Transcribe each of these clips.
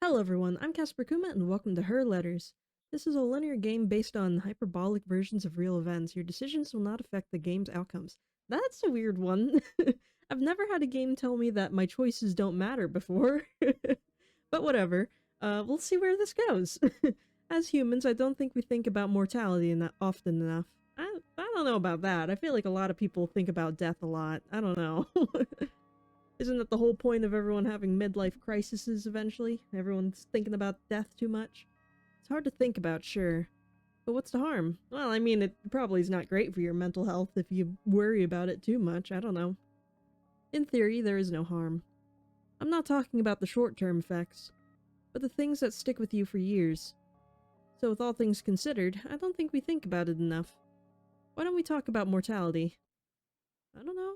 Hello everyone, I'm Casper Kuma and welcome to Her Letters. This is a linear game based on hyperbolic versions of real events. Your decisions will not affect the game's outcomes. That's a weird one. I've never had a game tell me that my choices don't matter before. But whatever, we'll see where this goes. As humans, I don't think we think about mortality often enough. I don't know about that. I feel like a lot of people think about death a lot. I don't know. Isn't that the whole point of everyone having midlife crises eventually? Everyone's thinking about death too much? It's hard to think about, sure. But what's the harm? Well, I mean, it probably is not great for your mental health if you worry about it too much, I don't know. In theory, there is no harm. I'm not talking about the short-term effects, but the things that stick with you for years. So with all things considered, I don't think we think about it enough. Why don't we talk about mortality? I don't know.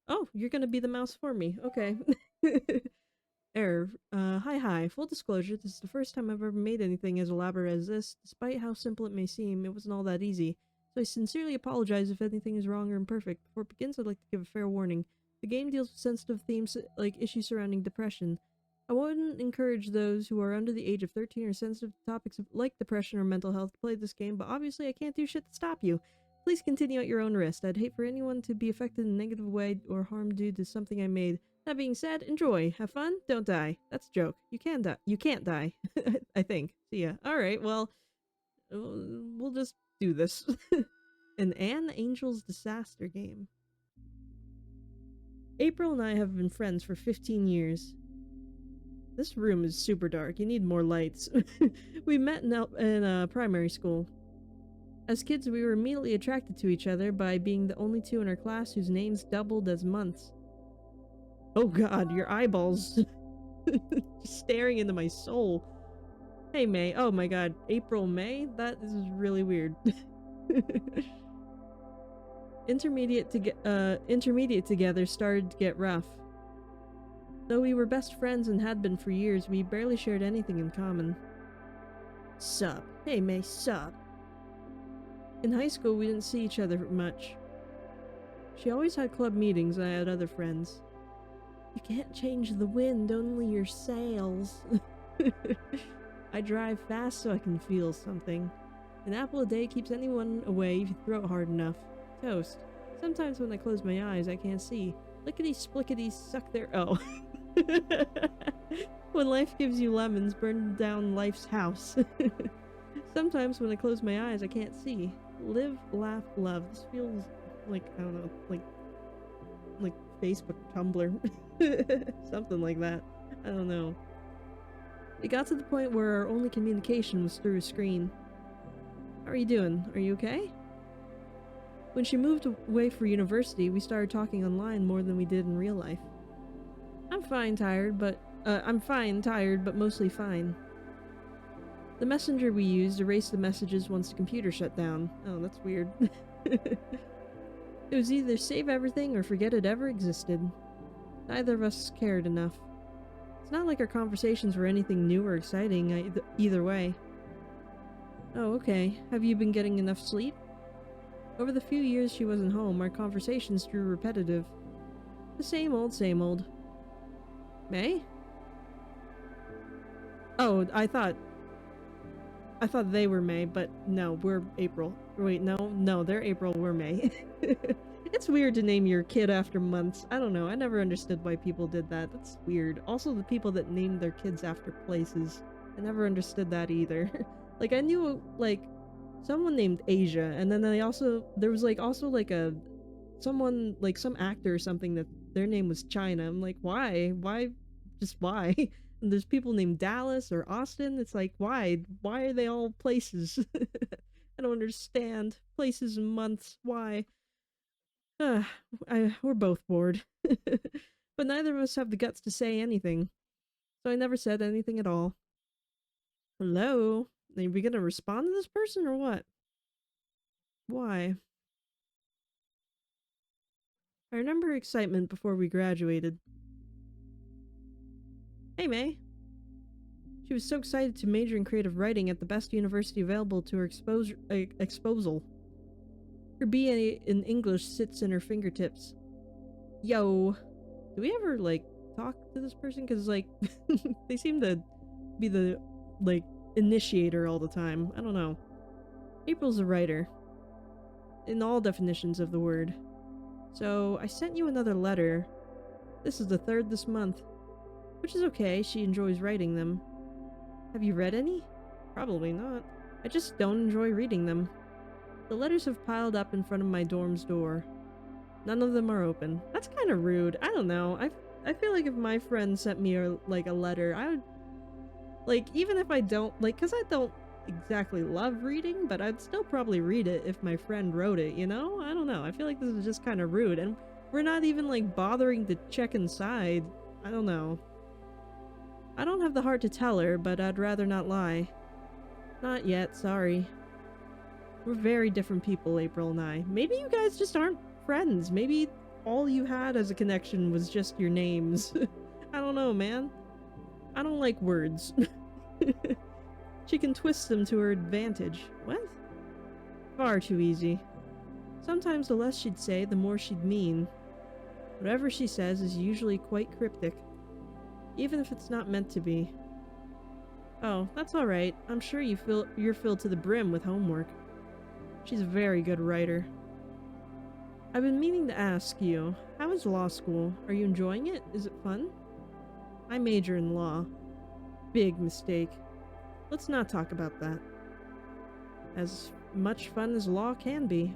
Oh, you're gonna be the mouse for me. Okay. Error. Hi. Full disclosure, this is the first time I've ever made anything as elaborate as this. Despite how simple it may seem, it wasn't all that easy. So I sincerely apologize if anything is wrong or imperfect. Before it begins, I'd like to give a fair warning. The game deals with sensitive themes like issues surrounding depression. I wouldn't encourage those who are under the age of 13 or sensitive to topics like depression or mental health to play this game, but obviously I can't do shit to stop you. Please continue at your own risk. I'd hate for anyone to be affected in a negative way or harmed due to something I made. That being said, enjoy. Have fun. Don't die. That's a joke. You can die. You can't die. I think. See ya. Alright, well, we'll just do this. An Angel's Disaster game. April and I have been friends for 15 years. This room is super dark. You need more lights. We met in primary school. As kids, we were immediately attracted to each other by being the only two in our class whose names doubled as months. Oh god, your eyeballs just staring into my soul. Hey May. Oh my god, April, May? That is really weird. Intermediate together started to get rough. Though we were best friends and had been for years, we barely shared anything in common. Sup. Hey May, sup. In high school, we didn't see each other much. She always had club meetings and I had other friends. You can't change the wind, only your sails. I drive fast so I can feel something. An apple a day keeps anyone away if you throw it hard enough. Toast. Sometimes when I close my eyes, I can't see. Lickety-splickety suck their— oh. When life gives you lemons, burn down life's house. Sometimes when I close my eyes, I can't see. Live, laugh, love. This feels like, I don't know, like Facebook, Tumblr. Something like that. I don't know. It got to the point where our only communication was through a screen. How are you doing? Are you okay? When she moved away for university, we started talking online more than we did in real life. I'm fine, tired, but mostly fine. The messenger we used erased the messages once the computer shut down. Oh, that's weird. It was either save everything or forget it ever existed. Neither of us cared enough. It's not like our conversations were anything new or exciting either way. Oh, okay. Have you been getting enough sleep? Over the few years she wasn't home, our conversations grew repetitive. The same old, same old. May? Oh, I thought they were May, but no, we're April. Wait, no, they're April, we're May. It's weird to name your kid after months. I don't know, I never understood why people did that. That's weird. Also, the people that named their kids after places. I never understood that either. Like, I knew, like, someone named Asia, and then there was, like, also, like, someone, like, some actor or something that their name was China. I'm like, why? Why? Just why? And there's people named Dallas or Austin. It's like, why? Why are they all places? I don't understand. Places and months. Why? We're both bored. But neither of us have the guts to say anything. So I never said anything at all. Hello? Are we gonna respond to this person or what? Why? I remember her excitement before we graduated. Hey, May. She was so excited to major in creative writing at the best university available to her exposal. Her BA in English sits in her fingertips. Yo. Do we ever, like, talk to this person? Because, like, they seem to be the, like, initiator all the time. I don't know. April's a writer. In all definitions of the word. So, I sent you another letter. This is the third this month. Which is okay, she enjoys writing them. Have you read any? Probably not. I just don't enjoy reading them. The letters have piled up in front of my dorm's door. None of them are open. That's kind of rude. I don't know. I feel like if my friend sent me a letter, I would, like, even if I don't, like, because I don't exactly love reading, but I'd still probably read it if my friend wrote it, you know? I don't know. I feel like this is just kind of rude, and we're not even, like, bothering to check inside. I don't know. I don't have the heart to tell her, but I'd rather not lie. Not yet, sorry. We're very different people, April and I. Maybe you guys just aren't friends. Maybe all you had as a connection was just your names. I don't know, man. I don't like words. She can twist them to her advantage. What? Far too easy. Sometimes the less she'd say, the more she'd mean. Whatever she says is usually quite cryptic. Even if it's not meant to be. Oh, that's alright. I'm sure you're filled to the brim with homework. She's a very good writer. I've been meaning to ask you, how is law school? Are you enjoying it? Is it fun? I major in law. Big mistake. Let's not talk about that. As much fun as law can be.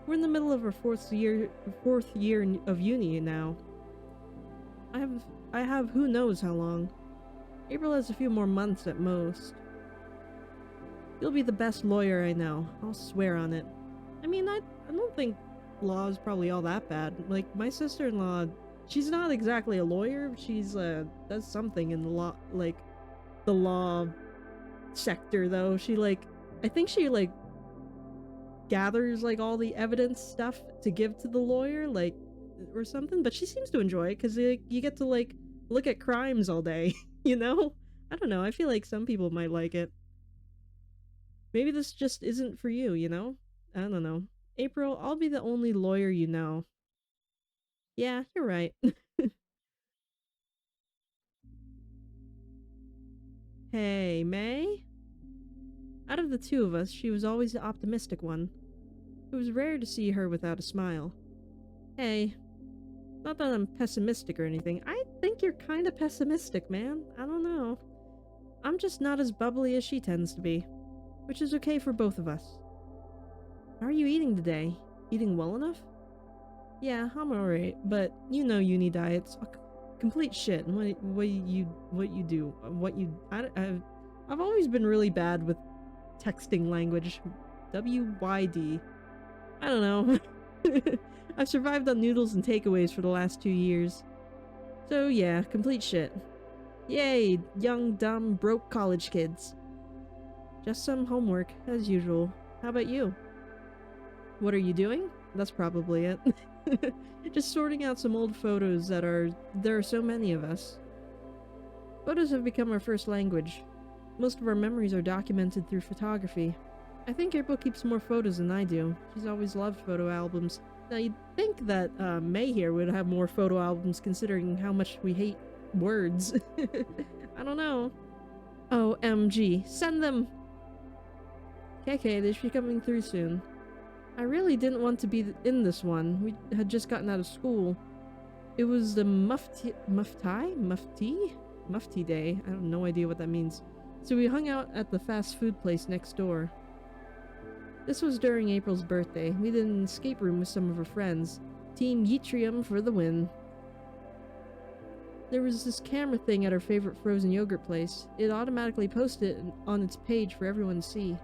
We're in the middle of our fourth year of uni now. I have who knows how long. April has a few more months at most. You'll be the best lawyer I know. I'll swear on it. I mean, I don't think law is probably all that bad. Like, my sister-in-law, she's not exactly a lawyer. She's, does something in the law, like, the law sector, though. She, like, I think she, like, gathers, like, all the evidence stuff to give to the lawyer, like, or something. But she seems to enjoy it, because, like, you get to, like, look at crimes all day, you know? I don't know. I feel like some people might like it. Maybe this just isn't for you, you know? I don't know. April, I'll be the only lawyer you know. Yeah, you're right. Hey, May? Out of the two of us, she was always the optimistic one. It was rare to see her without a smile. Hey. Not that I'm pessimistic or anything. I think you're kinda pessimistic, man. I don't know. I'm just not as bubbly as she tends to be. Which is okay for both of us. How are you eating today? Eating well enough? Yeah, I'm alright, but you know uni diets. Complete shit. What you do. I've always been really bad with texting language. WYD. I don't know. I've survived on noodles and takeaways for the last 2 years. So yeah, complete shit. Yay, young, dumb, broke college kids. Just some homework, as usual. How about you? What are you doing? That's probably it. Just sorting out some old photos there are so many of us. Photos have become our first language. Most of our memories are documented through photography. I think April keeps more photos than I do. She's always loved photo albums. Now you'd think that May here would have more photo albums considering how much we hate words. I don't know. OMG, send them! KK, they should be coming through soon. I really didn't want to be in this one. We had just gotten out of school. It was the mufti day. I have no idea what that means. So we hung out at the fast food place next door. This was during April's birthday. We did an escape room with some of her friends. Team Yttrium for the win. There was this camera thing at our favorite frozen yogurt place. It automatically posted it on its page for everyone to see.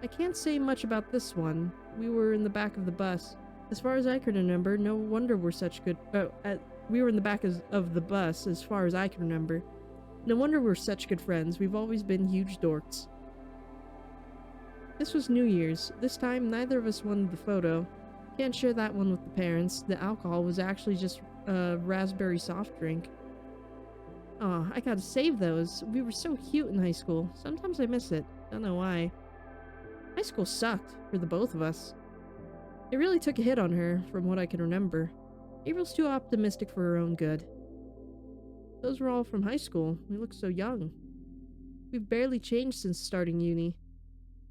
I can't say much about this one. We were in the back of the bus. As far as I can remember, no wonder we're such good... we were in the back of the bus, as far as I can remember. No wonder we're such good friends. We've always been huge dorks. This was New Year's. This time, neither of us wanted the photo. Can't share that one with the parents. The alcohol was actually just a raspberry soft drink. Aw, I gotta save those. We were so cute in high school. Sometimes I miss it. Don't know why. High school sucked, for the both of us. It really took a hit on her, from what I can remember. April's too optimistic for her own good. Those were all from high school. We look so young. We've barely changed since starting uni.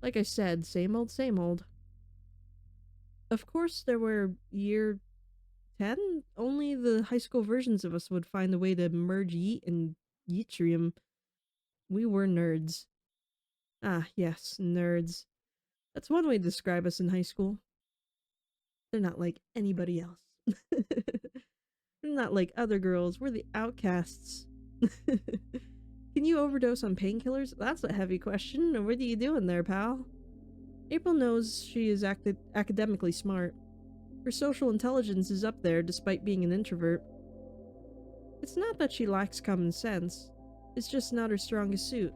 Like I said, same old, same old. Of course, there were year 10? Only the high school versions of us would find a way to merge yeet and yttrium. We were nerds. Ah, yes, nerds. That's one way to describe us in high school. They're not like anybody else. They're not like other girls. We're the outcasts. Can you overdose on painkillers? That's a heavy question. What are you doing there, pal? April knows she is academically smart. Her social intelligence is up there despite being an introvert. It's not that she lacks common sense. It's just not her strongest suit.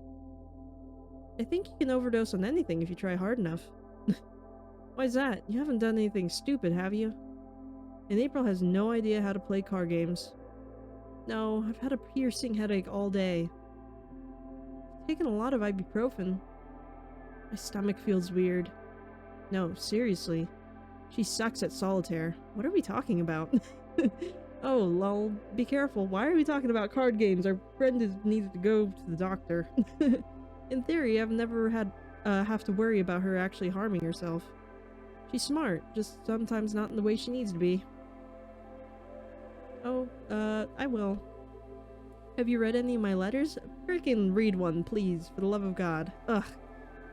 I think you can overdose on anything if you try hard enough. Why's that? You haven't done anything stupid, have you? And April has no idea how to play card games. No, I've had a piercing headache all day. I've taken a lot of ibuprofen. My stomach feels weird. No, seriously. She sucks at solitaire. What are we talking about? Oh, lol. Be careful. Why are we talking about card games? Our friend needs to go to the doctor. In theory, I've never had have to worry about her actually harming herself. She's smart, just sometimes not in the way she needs to be. Oh, I will. Have you read any of my letters? Frickin' read one, please, for the love of God. Ugh.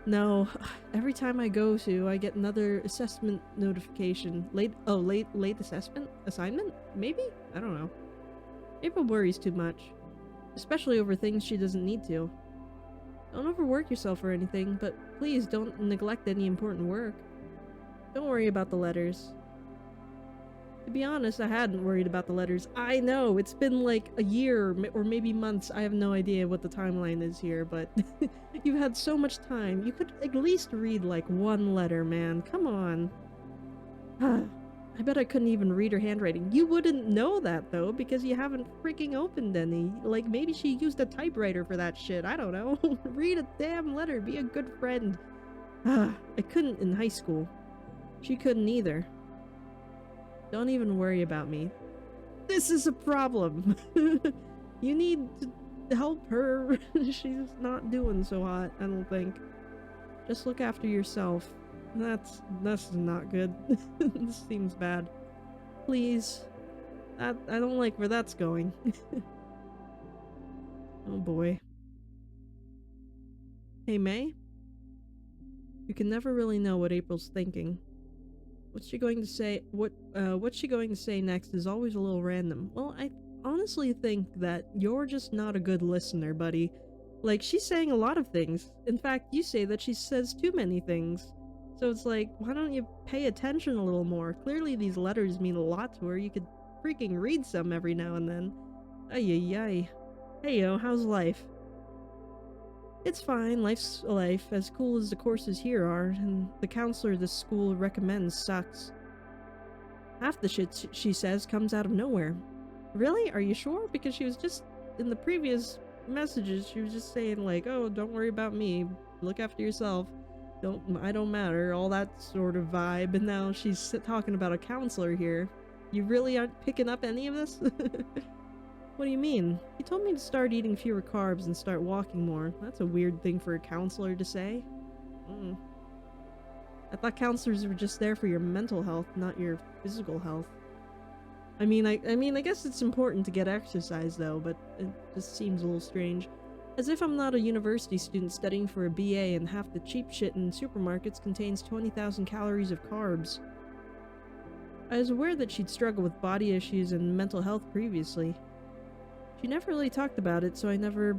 No. Every time I go to, I get another assessment notification. Late assessment? Assignment? Maybe? I don't know. April worries too much. Especially over things she doesn't need to. Don't overwork yourself or anything, but please don't neglect any important work. Don't worry about the letters. To be honest, I hadn't worried about the letters. I know, it's been like a year or maybe months. I have no idea what the timeline is here, but you've had so much time. You could at least read like one letter, man. Come on. I bet I couldn't even read her handwriting. You wouldn't know that though, because you haven't freaking opened any. Like maybe she used a typewriter for that shit. I don't know. Read a damn letter. Be a good friend. I couldn't in high school. She couldn't either. Don't even worry about me. This is a problem. You need to help her. She's not doing so hot, I don't think. Just look after yourself. That's not good. This seems bad. Please. I don't like where that's going. Oh boy. Hey May? You can never really know what April's thinking. What's she going to say? What's she going to say next is always a little random. Well, I honestly think that you're just not a good listener, buddy. Like, she's saying a lot of things. In fact, you say that she says too many things. So it's like, why don't you pay attention a little more? Clearly these letters mean a lot to her. You could freaking read some every now and then. Ay. Hey yo, how's life? It's fine, life's a life, as cool as the courses here are, and the counselor this school recommends sucks. Half the shit she says comes out of nowhere. Really? Are you sure? Because she was just, in the previous messages, she was just saying like, oh, don't worry about me, look after yourself, I don't matter, all that sort of vibe, and now she's talking about a counselor here. You really aren't picking up any of this? What do you mean? You told me to start eating fewer carbs and start walking more. That's a weird thing for a counselor to say. I thought counselors were just there for your mental health, not your physical health. I mean, I guess it's important to get exercise though, but it just seems a little strange. As if I'm not a university student studying for a BA and half the cheap shit in supermarkets contains 20,000 calories of carbs. I was aware that she'd struggled with body issues and mental health previously. She never really talked about it, so I never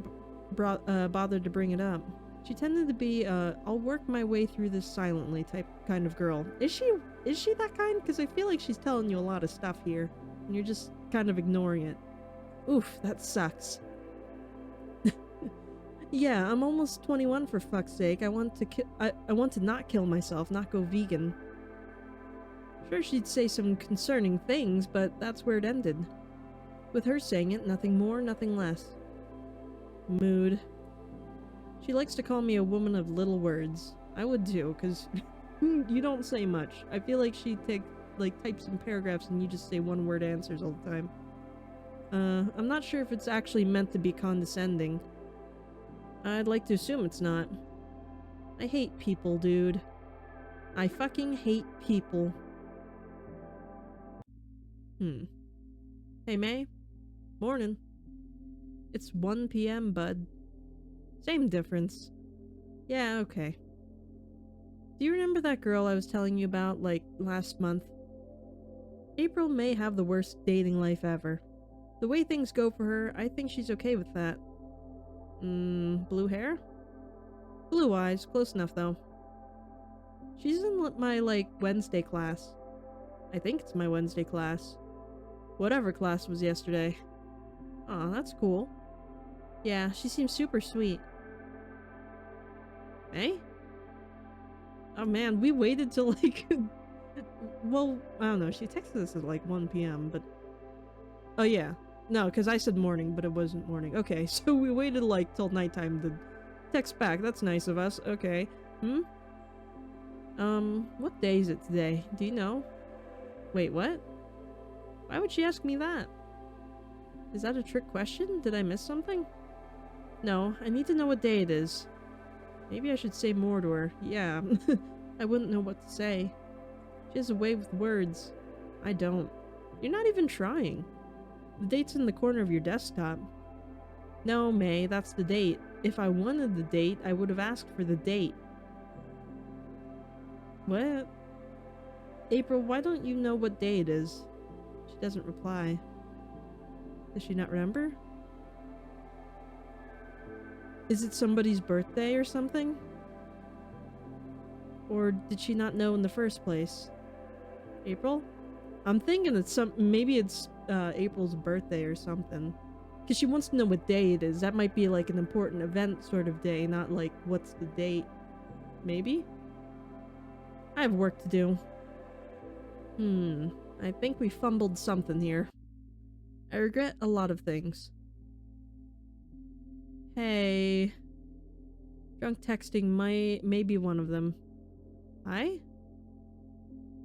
bothered to bring it up. She tended to be I'll work my way through this silently type kind of girl. Is she that kind? Because I feel like she's telling you a lot of stuff here, and you're just kind of ignoring it. Oof, that sucks. Yeah, I'm almost 21 for fuck's sake. I want to not kill myself, not go vegan. Sure, she'd say some concerning things, but that's where it ended. With her saying it, nothing more, nothing less. Mood. She likes to call me a woman of little words. I would too, because you don't say much. I feel like she types in paragraphs and you just say one-word answers all the time. I'm not sure if it's actually meant to be condescending. I'd like to assume it's not. I hate people, dude. I fucking hate people. Hey, May? Morning. It's 1 p.m., bud. Same difference. Yeah, okay. Do you remember that girl I was telling you about, like, last month? April may have the worst dating life ever. The way things go for her, I think she's okay with that. Blue hair? Blue eyes, close enough though. She's in my, like, Wednesday class. I think it's my Wednesday class. Whatever class was yesterday. Aw, that's cool. Yeah, she seems super sweet. Hey? Oh man, we waited till like... well, I don't know, she texted us at like 1 p.m, but... Oh yeah. No, because I said morning, but it wasn't morning. Okay, so we waited like till nighttime to text back. That's nice of us. Okay. What day is it today? Do you know? Wait, what? Why would she ask me that? Is that a trick question? Did I miss something? No, I need to know what day it is. Maybe I should say more to her. Yeah, I wouldn't know what to say. She has a way with words. I don't. You're not even trying. The date's in the corner of your desktop. No, May, that's the date. If I wanted the date, I would have asked for the date. What? April, why don't you know what day it is? She doesn't reply. Does she not remember? Is it somebody's birthday or something? Or did she not know in the first place? April? I'm thinking it's maybe it's April's birthday or something. Because she wants to know what day it is. That might be like an important event sort of day, not like what's the date. Maybe? I have work to do. I think we fumbled something here. I regret a lot of things. Hey. Drunk texting may be one of them. Hi?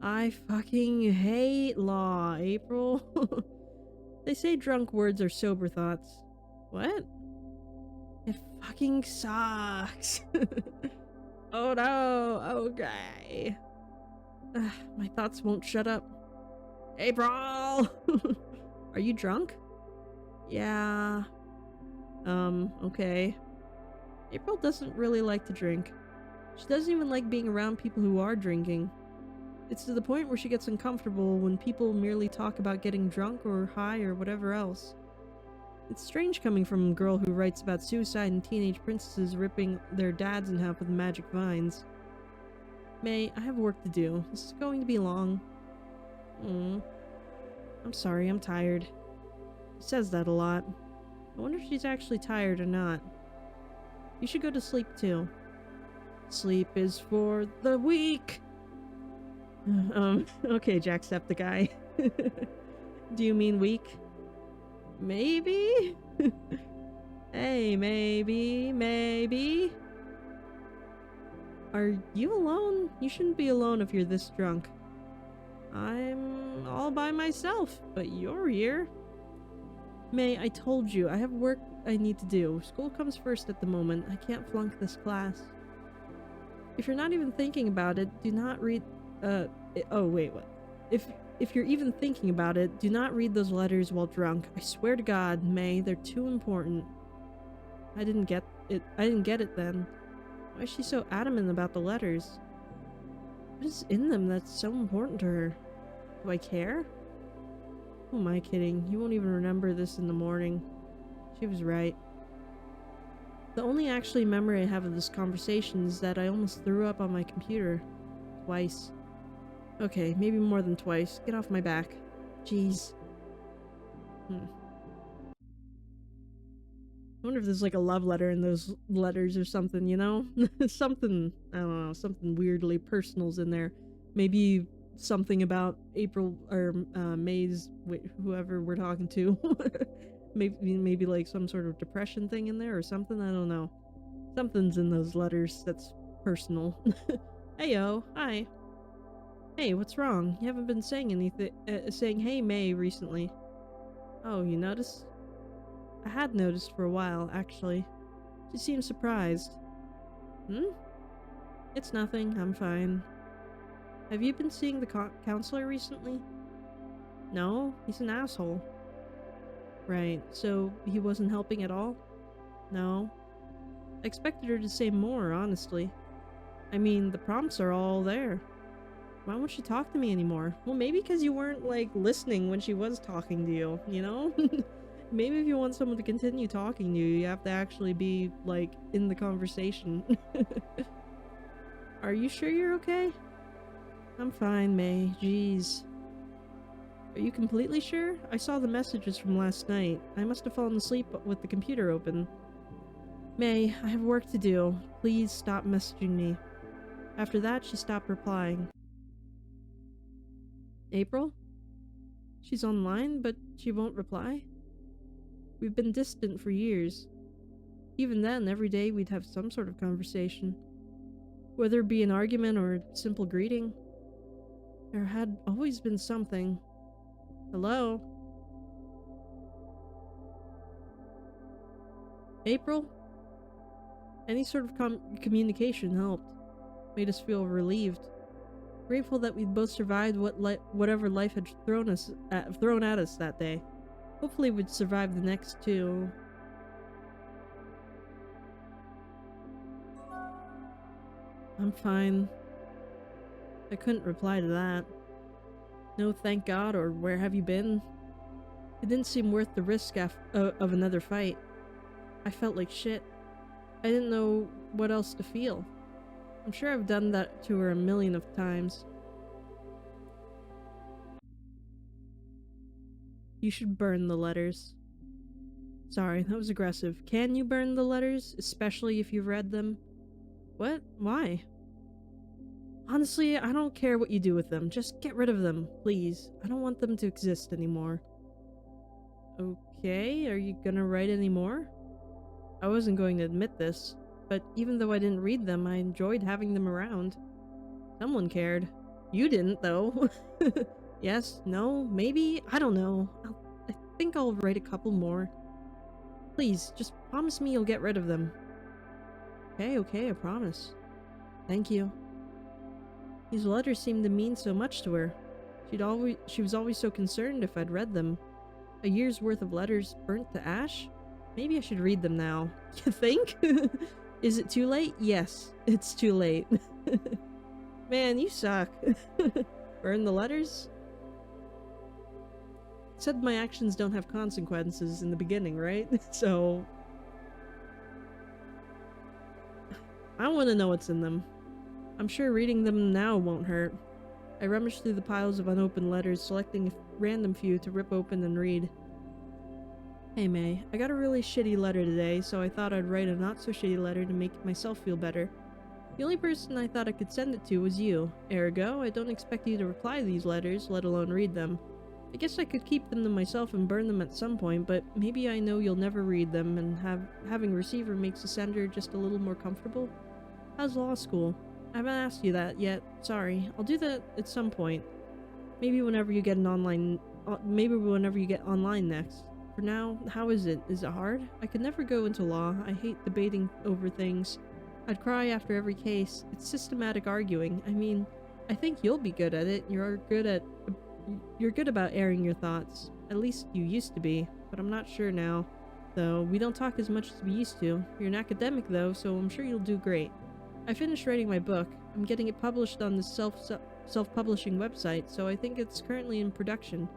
I fucking hate law, April. They say drunk words are sober thoughts. What? It fucking sucks. Oh no, okay. My thoughts won't shut up. April! Are you drunk? Yeah. Okay. April doesn't really like to drink. She doesn't even like being around people who are drinking. It's to the point where she gets uncomfortable when people merely talk about getting drunk or high or whatever else. It's strange coming from a girl who writes about suicide and teenage princesses ripping their dads in half with magic vines. May, I have work to do. This is going to be long. I'm sorry, I'm tired. She says that a lot. I wonder if she's actually tired or not. You should go to sleep too. Sleep is for the weak! Okay, Jacksepticeye. Do you mean weak? Maybe? Hey, maybe? Are you alone? You shouldn't be alone if you're this drunk. I'm all by myself, but you're here. May, I told you, I have work I need to do. School comes first at the moment. I can't flunk this class. If you're not even thinking about it, do not read... oh, wait, what? If you're even thinking about it, do not read those letters while drunk. I swear to God, May, they're too important. I didn't get it then. Why is she so adamant about the letters? What is in them that's so important to her? Do I care? Who am I kidding? You won't even remember this in the morning. She was right. The only actually memory I have of this conversation is that I almost threw up on my computer. Twice. Okay, maybe more than twice. Get off my back. Jeez. I wonder if there's like a love letter in those letters or something, you know? Something, I don't know, something weirdly personal's in there. Maybe something about April, or May's, whoever we're talking to. maybe like some sort of depression thing in there or something, I don't know. Something's in those letters that's personal. Heyo, hi. Hey, what's wrong? You haven't been saying anything, saying hey May recently. Oh, you noticed? I had noticed for a while, actually. She seemed surprised. Hmm? It's nothing, I'm fine. Have you been seeing the counselor recently? No, he's an asshole. Right, so he wasn't helping at all? No. I expected her to say more, honestly. I mean, the prompts are all there. Why won't she talk to me anymore? Well, maybe because you weren't, like, listening when she was talking to you, you know? Maybe if you want someone to continue talking to you, you have to actually be, like, in the conversation. Are you sure you're okay? I'm fine, May. Jeez. Are you completely sure? I saw the messages from last night. I must have fallen asleep with the computer open. May, I have work to do. Please stop messaging me. After that, she stopped replying. April? She's online, but she won't reply? We've been distant for years. Even then, every day we'd have some sort of conversation. Whether it be an argument or a simple greeting. There had always been something. Hello? April? Any sort of communication helped. Made us feel relieved. Grateful that we both survived whatever life had thrown at us that day. Hopefully we'd survive the next two. I'm fine. I couldn't reply to that. No thank God or where have you been? It didn't seem worth the risk of another fight. I felt like shit. I didn't know what else to feel. I'm sure I've done that to her a million of times. You should burn the letters. Sorry, that was aggressive. Can you burn the letters, especially if you've read them? What? Why? Honestly, I don't care what you do with them. Just get rid of them, please. I don't want them to exist anymore. Okay, are you gonna write any more? I wasn't going to admit this, but even though I didn't read them, I enjoyed having them around. Someone cared. You didn't, though. Yes, no, maybe, I don't know. I think I'll write a couple more. Please, just promise me you'll get rid of them. Okay, I promise. Thank you. These letters seemed to mean so much to her. She was always so concerned if I'd read them. A year's worth of letters burnt to ash? Maybe I should read them now. You think? Is it too late? Yes, it's too late. Man, you suck. Burn the letters? It said my actions don't have consequences in the beginning, right? So... I want to know what's in them. I'm sure reading them now won't hurt. I rummaged through the piles of unopened letters, selecting a random few to rip open and read. Hey May, I got a really shitty letter today, so I thought I'd write a not-so-shitty letter to make myself feel better. The only person I thought I could send it to was you. Ergo, I don't expect you to reply to these letters, let alone read them. I guess I could keep them to myself and burn them at some point, but maybe I know you'll never read them, and having a receiver makes the sender just a little more comfortable. How's law school? I haven't asked you that yet. Sorry. I'll do that at some point. Maybe whenever you get online next. For now, how is it? Is it hard? I could never go into law. I hate debating over things. I'd cry after every case. It's systematic arguing. I mean, I think you'll be good at it. You're good about airing your thoughts. At least you used to be, but I'm not sure now. Though, we don't talk as much as we used to. You're an academic though, so I'm sure you'll do great. I finished writing my book. I'm getting it published on the self-publishing website, so I think it's currently in production.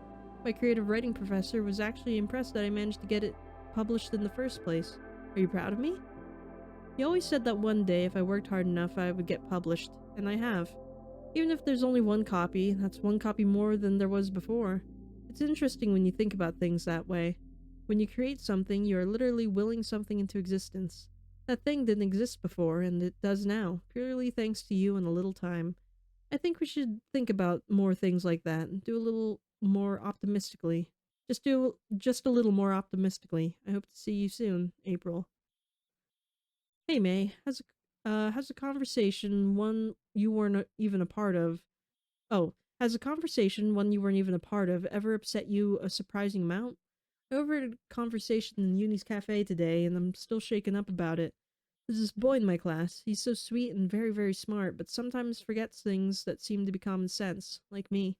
My creative writing professor was actually impressed that I managed to get it published in the first place. Are you proud of me? He always said that one day, if I worked hard enough, I would get published, and I have. Even if there's only one copy, that's one copy more than there was before. It's interesting when you think about things that way. When you create something, you are literally willing something into existence. That thing didn't exist before, and it does now, purely thanks to you and a little time. I think we should think about more things like that, and do a little more optimistically. Just a little more optimistically. I hope to see you soon, April. Hey May, has a conversation one you weren't even a part of... Oh, has a conversation one you weren't even a part of ever upset you a surprising amount? I overheard a conversation in Uni's cafe today, and I'm still shaken up about it. There's this boy in my class. He's so sweet and very, very smart, but sometimes forgets things that seem to be common sense, like me.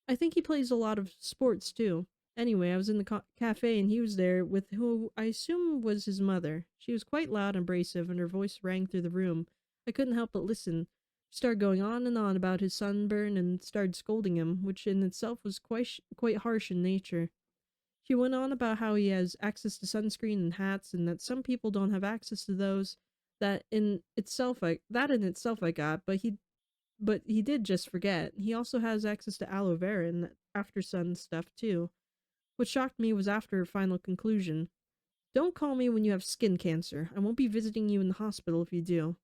I think he plays a lot of sports too. Anyway, I was in the cafe and he was there with who I assume was his mother. She was quite loud and abrasive, and her voice rang through the room. I couldn't help but listen. She started going on and on about his sunburn and started scolding him, which in itself was quite harsh in nature. She went on about how he has access to sunscreen and hats, and that some people don't have access to those. That in itself I got, but he did just forget. He also has access to aloe vera and after sun stuff too. What shocked me was after her final conclusion. Don't call me when you have skin cancer. I won't be visiting you in the hospital if you do.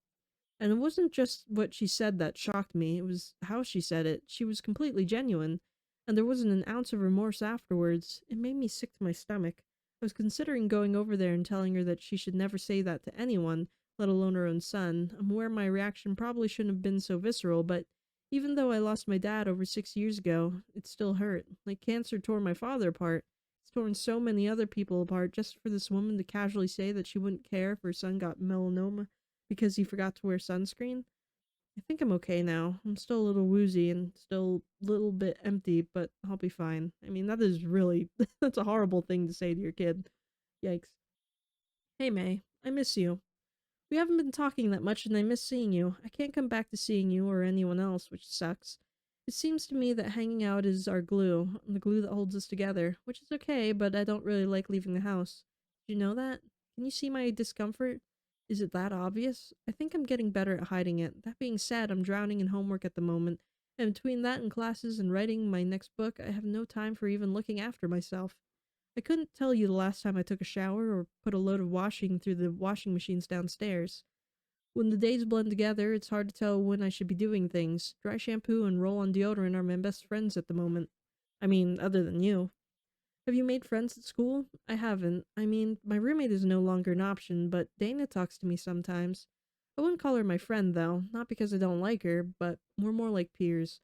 And it wasn't just what she said that shocked me, it was how she said it. She was completely genuine, and there wasn't an ounce of remorse afterwards. It made me sick to my stomach. I was considering going over there and telling her that she should never say that to anyone, let alone her own son. I'm aware my reaction probably shouldn't have been so visceral, but even though I lost my dad over 6 years ago, it still hurt. Like cancer tore my father apart. It's torn so many other people apart just for this woman to casually say that she wouldn't care if her son got melanoma because he forgot to wear sunscreen. I think I'm okay now. I'm still a little woozy and still a little bit empty, but I'll be fine. I mean, that is really, that's a horrible thing to say to your kid. Yikes. Hey May, I miss you. We haven't been talking that much and I miss seeing you. I can't come back to seeing you or anyone else, which sucks. It seems to me that hanging out is our glue, the glue that holds us together, which is okay, but I don't really like leaving the house. Did you know that? Can you see my discomfort? Is it that obvious? I think I'm getting better at hiding it. That being said, I'm drowning in homework at the moment, and between that and classes and writing my next book, I have no time for even looking after myself. I couldn't tell you the last time I took a shower or put a load of washing through the washing machines downstairs. When the days blend together, it's hard to tell when I should be doing things. Dry shampoo and roll-on deodorant are my best friends at the moment. I mean, other than you. Have you made friends at school? I haven't. I mean, my roommate is no longer an option, but Dana talks to me sometimes. I wouldn't call her my friend, though. Not because I don't like her, but we're more like peers.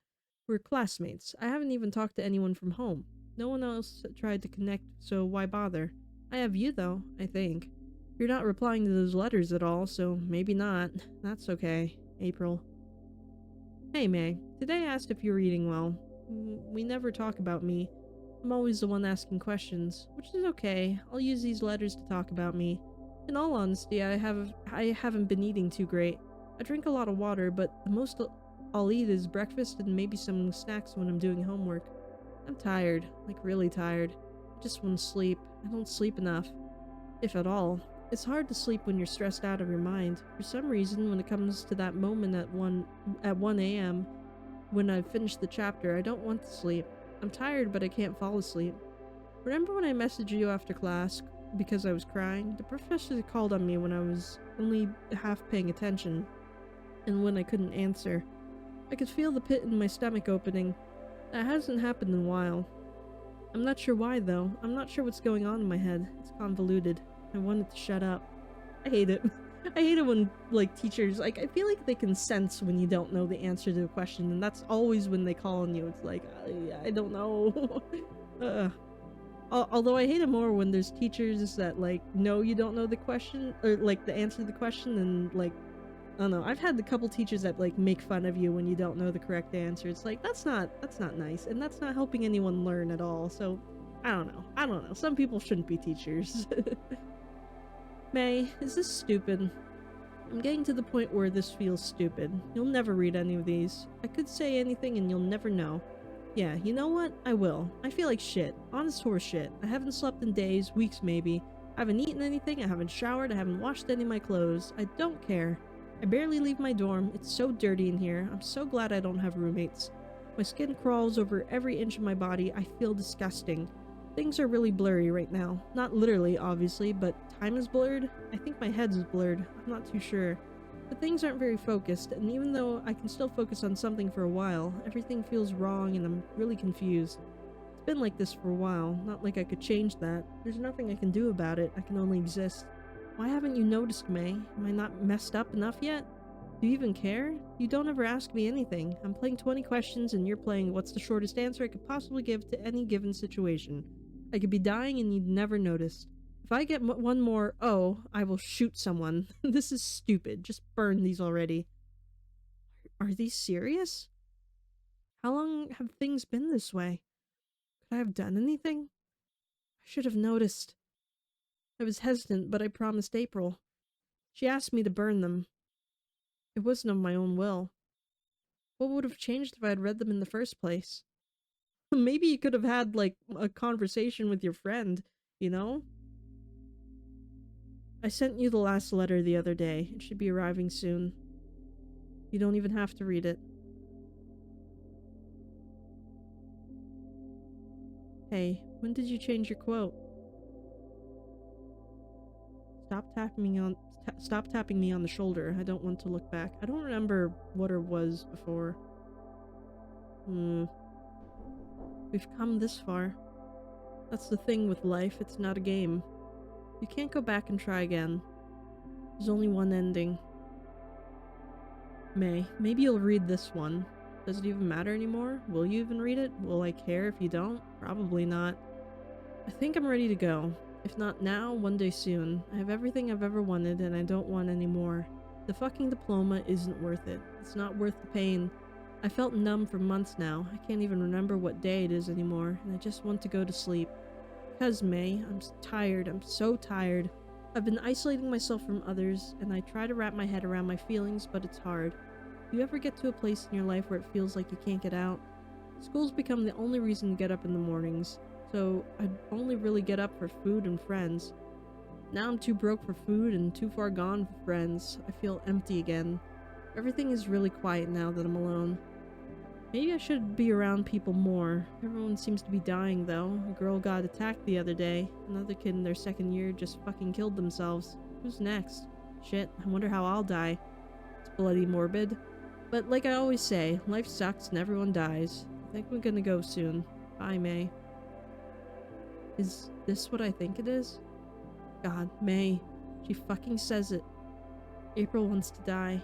We're classmates. I haven't even talked to anyone from home. No one else tried to connect, so why bother? I have you, though, I think. You're not replying to those letters at all, so maybe not. That's okay. April. Hey, May. Today I asked if you were eating well. We never talk about me. I'm always the one asking questions, which is okay. I'll use these letters to talk about me. In all honesty, I haven't been eating too great. I drink a lot of water, but the most I'll eat is breakfast and maybe some snacks when I'm doing homework. I'm tired, like really tired. I just want to sleep. I don't sleep enough, if at all. It's hard to sleep when you're stressed out of your mind. For some reason, when it comes to that moment at 1 a.m., when I've finished the chapter, I don't want to sleep. I'm tired, but I can't fall asleep. Remember when I messaged you after class because I was crying? The professor called on me when I was only half paying attention, and when I couldn't answer. I could feel the pit in my stomach opening. That hasn't happened in a while. I'm not sure why, though. I'm not sure what's going on in my head. It's convoluted. I want it to shut up. I hate it. I hate it when, like, teachers, like, I feel like they can sense when you don't know the answer to a question, and that's always when they call on you. It's like, I don't know. Although I hate it more when there's teachers that, like, know you don't know the question, or, like, the answer to the question, and, like, I don't know. I've had a couple teachers that, like, make fun of you when you don't know the correct answer. It's like, that's not nice, and that's not helping anyone learn at all, so, I don't know. Some people shouldn't be teachers. May, is this stupid? I'm getting to the point where this feels stupid. You'll never read any of these. I could say anything and you'll never know. Yeah, you know what? I will. I feel like shit. Honest horse shit. I haven't slept in days, weeks maybe. I haven't eaten anything, I haven't showered, I haven't washed any of my clothes. I don't care. I barely leave my dorm. It's so dirty in here. I'm so glad I don't have roommates. My skin crawls over every inch of my body. I feel disgusting. Things are really blurry right now. Not literally, obviously, but time is blurred. I think my head is blurred. I'm not too sure. But things aren't very focused, and even though I can still focus on something for a while, everything feels wrong and I'm really confused. It's been like this for a while, not like I could change that. There's nothing I can do about it. I can only exist. Why haven't you noticed, May? Am I not messed up enough yet? Do you even care? You don't ever ask me anything. I'm playing 20 questions and you're playing what's the shortest answer I could possibly give to any given situation. I could be dying and you'd never notice. If I get one more, oh, I will shoot someone. This is stupid. Just burn these already. Are these serious? How long have things been this way? Could I have done anything? I should have noticed. I was hesitant, but I promised April. She asked me to burn them. It wasn't of my own will. What would have changed if I had read them in the first place? Maybe you could have had, like, a conversation with your friend, you know? I sent you the last letter the other day. It should be arriving soon. You don't even have to read it. Hey, when did you change your quote? Stop tapping me on the shoulder. I don't want to look back. I don't remember what it was before. We've come this far. That's the thing with life, it's not a game. You can't go back and try again. There's only one ending. May, maybe you'll read this one. Does it even matter anymore? Will you even read it? Will I care if you don't? Probably not. I think I'm ready to go. If not now, one day soon. I have everything I've ever wanted and I don't want any more. The fucking diploma isn't worth it. It's not worth the pain. I felt numb for months now. I can't even remember what day it is anymore, and I just want to go to sleep. Because, May, I'm tired. I'm so tired. I've been isolating myself from others, and I try to wrap my head around my feelings, but it's hard. Do you ever get to a place in your life where it feels like you can't get out? School's become the only reason to get up in the mornings, so I only really get up for food and friends. Now I'm too broke for food and too far gone for friends. I feel empty again. Everything is really quiet now that I'm alone. Maybe I should be around people more. Everyone seems to be dying though. A girl got attacked the other day. Another kid in their second year just fucking killed themselves. Who's next? Shit, I wonder how I'll die. It's bloody morbid. But like I always say, life sucks and everyone dies. I think we're gonna go soon. Bye, May. Is this what I think it is? God, May. She fucking says it. April wants to die.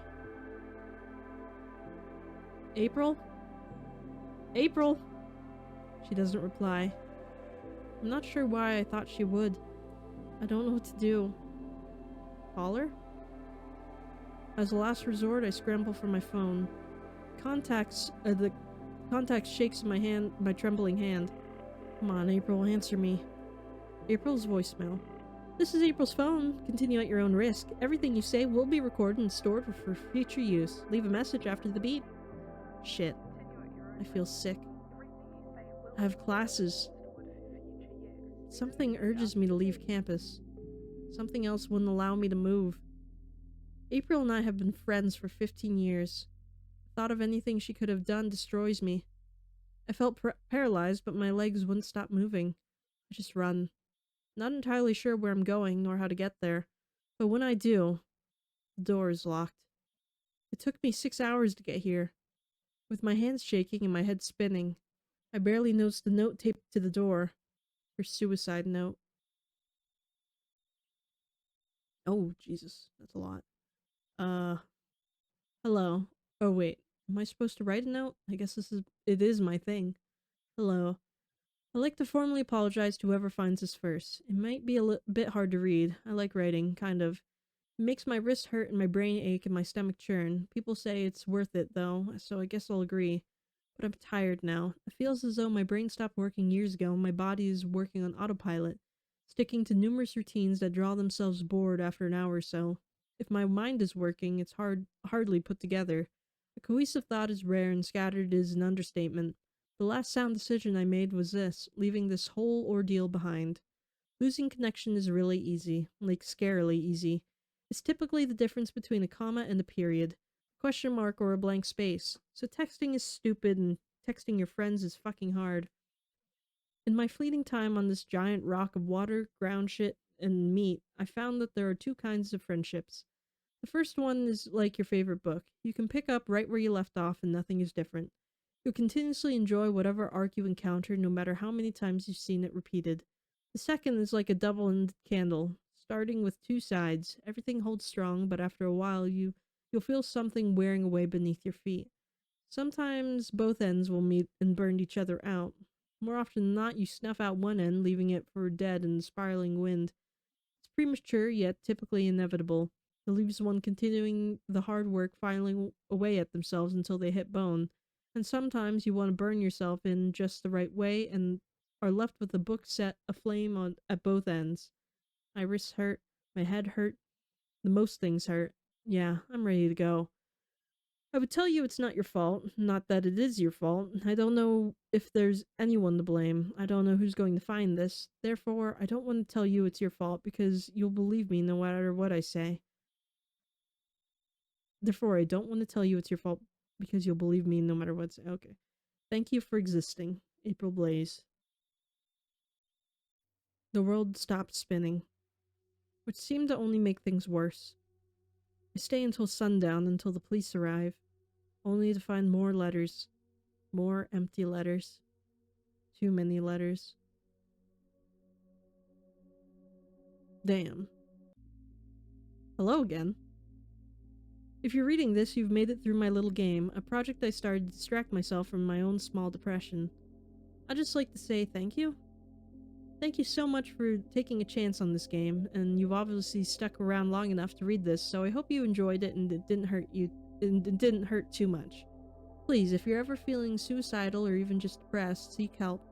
April? April! She doesn't reply. I'm not sure why I thought she would. I don't know what to do. Call her? As a last resort, I scramble for my phone. The contact shakes in my hand, my trembling hand. Come on, April, answer me. April's voicemail. This is April's phone. Continue at your own risk. Everything you say will be recorded and stored for future use. Leave a message after the beep. Shit. I feel sick. I have classes. Something urges me to leave campus. Something else wouldn't allow me to move. April and I have been friends for 15 years. The thought of anything she could have done destroys me. I felt paralyzed, but my legs wouldn't stop moving. I just run. Not entirely sure where I'm going, nor how to get there. But when I do, the door is locked. It took me 6 hours to get here. With my hands shaking and my head spinning, I barely noticed the note taped to the door. Her suicide note. Oh, Jesus. That's a lot. Hello. Oh, wait. Am I supposed to write a note? I guess it is my thing. Hello. I'd like to formally apologize to whoever finds this first. It might be a bit hard to read. I like writing, kind of. It makes my wrists hurt and my brain ache and my stomach churn. People say it's worth it, though, so I guess I'll agree. But I'm tired now. It feels as though my brain stopped working years ago and my body is working on autopilot, sticking to numerous routines that draw themselves bored after an hour or so. If my mind is working, it's hardly put together. A cohesive thought is rare and scattered is an understatement. The last sound decision I made was this, leaving this whole ordeal behind. Losing connection is really easy, like scarily easy. It's typically the difference between a comma and a period, a question mark or a blank space. So texting is stupid and texting your friends is fucking hard. In my fleeting time on this giant rock of water, ground shit, and meat, I found that there are two kinds of friendships. The first one is like your favorite book. You can pick up right where you left off and nothing is different. You'll continuously enjoy whatever arc you encounter no matter how many times you've seen it repeated. The second is like a double-ended candle. Starting with two sides, everything holds strong, but after a while you'll feel something wearing away beneath your feet. Sometimes both ends will meet and burn each other out. More often than not, you snuff out one end, leaving it for dead in the spiraling wind. It's premature, yet typically inevitable. It leaves one continuing the hard work, filing away at themselves until they hit bone. And sometimes you want to burn yourself in just the right way and are left with the book set aflame at both ends. My wrists hurt, my head hurt, the most things hurt. Yeah, I'm ready to go. I would tell you it's not your fault, not that it is your fault. I don't know if there's anyone to blame. I don't know who's going to find this. Therefore, I don't want to tell you it's your fault because you'll believe me no matter what I say. Therefore, I don't want to tell you it's your fault because you'll believe me no matter what I say. Okay. Thank you for existing, April Blaze. The world stopped spinning, which seemed to only make things worse. I stay until sundown until the police arrive, only to find more letters. More empty letters. Too many letters. Damn. Hello again. If you're reading this, you've made it through my little game, a project I started to distract myself from my own small depression. I'd just like to say thank you. Thank you so much for taking a chance on this game, and you've obviously stuck around long enough to read this, so I hope you enjoyed it and it didn't hurt too much. Please, if you're ever feeling suicidal or even just depressed, seek help.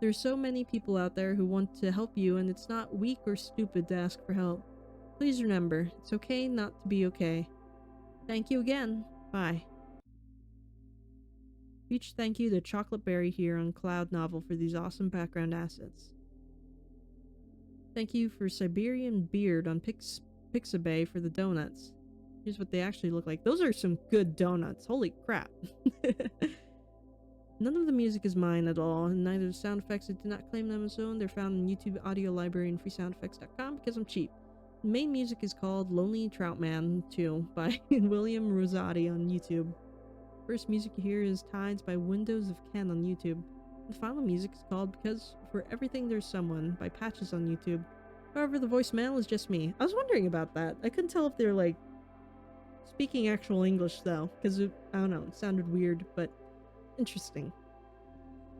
There's so many people out there who want to help you, and it's not weak or stupid to ask for help. Please remember, it's okay not to be okay. Thank you again. Bye. Huge thank you to Chocolate Berry here on Cloud Novel for these awesome background assets. Thank you for Siberian Beard on Pixabay for the donuts. Here's what they actually look like. Those are some good donuts. Holy crap. None of the music is mine at all, and neither the sound effects. I did not claim them as own. They're found in YouTube Audio Library and freesoundeffects.com because I'm cheap. The main music is called Lonely Troutman 2 by William Rosati on YouTube. First music you hear is Tides by Windows of Ken on YouTube. The final music is called Because for Everything There's Someone by Patches on YouTube. However, the voicemail is just me. I was wondering about that. I couldn't tell if they're like speaking actual English though, because I don't know, it sounded weird, but interesting.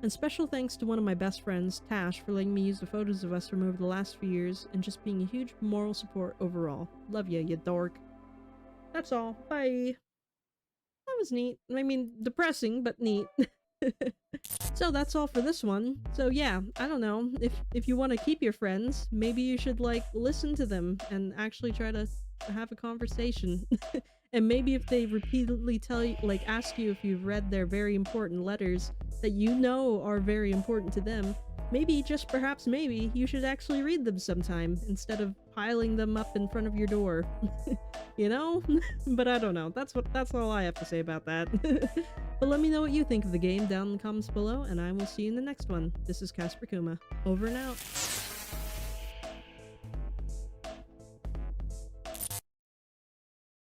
And special thanks to one of my best friends, Tash, for letting me use the photos of us from over the last few years and just being a huge moral support overall. Love ya, you dork. That's all. Bye. That was neat. I mean, depressing, but neat. So that's all for this one. So yeah, I don't know. If you want to keep your friends, maybe you should like listen to them and actually try to have a conversation. And maybe if they repeatedly tell you, like ask you if you've read their very important letters that you know are very important to them, maybe, just perhaps maybe, you should actually read them sometime instead of piling them up in front of your door. You know? But I don't know. That's all I have to say about that. But let me know what you think of the game down in the comments below, and I will see you in the next one. This is Casper Kuma. Over and out.